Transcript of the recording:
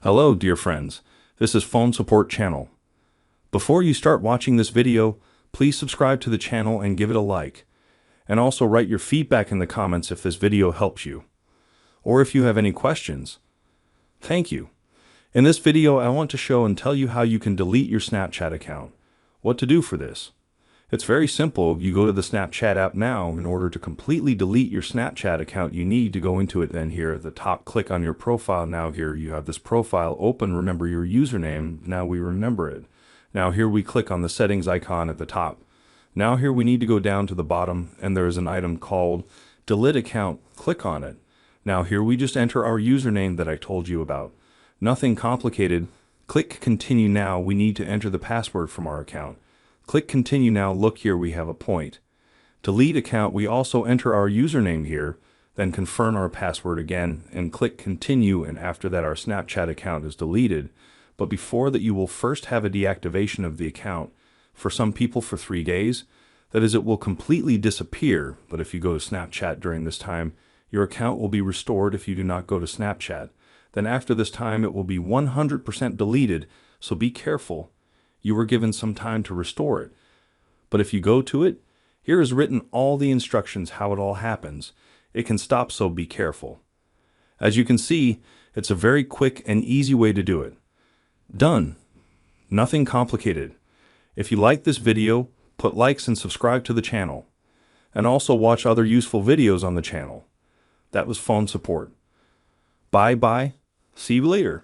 Hello, dear friends. This is Phone Support Channel. Before you start watching this video, please subscribe to the channel and give it a like. And also write your feedback in the comments if this video helps you, or if you have any questions. Thank you. In this video, I want to show and tell you how you can delete your Snapchat account. What to do for this? It's very simple. You go to the Snapchat app now. In order to completely delete your Snapchat account, you need to go into it. Then here at the top, click on your profile. Now here you have this profile open. Remember your username. Now we remember it. Now here we click on the settings icon at the top. Now here we need to go down to the bottom, and there is an item called delete account. Click on it. Now here we just enter our username that I told you about. Nothing complicated. Click continue. Now we need to enter the password from our account. Click continue. Now look here, we have a point. Delete account, we also enter our username here, then confirm our password again and click continue, and after that our Snapchat account is deleted. But before that, you will first have a deactivation of the account. For some people for 3 days, that is, it will completely disappear. But if you go to Snapchat during this time, your account will be restored. If you do not go to Snapchat, then after this time it will be 100% deleted, so be careful. You were given some time to restore it. But if you go to it, here is written all the instructions how it all happens. It can stop, so be careful. As you can see, it's a very quick and easy way to do it. Done. Nothing complicated. If you like this video, put likes and subscribe to the channel. And also watch other useful videos on the channel. That was Phone Support. Bye bye. See you later.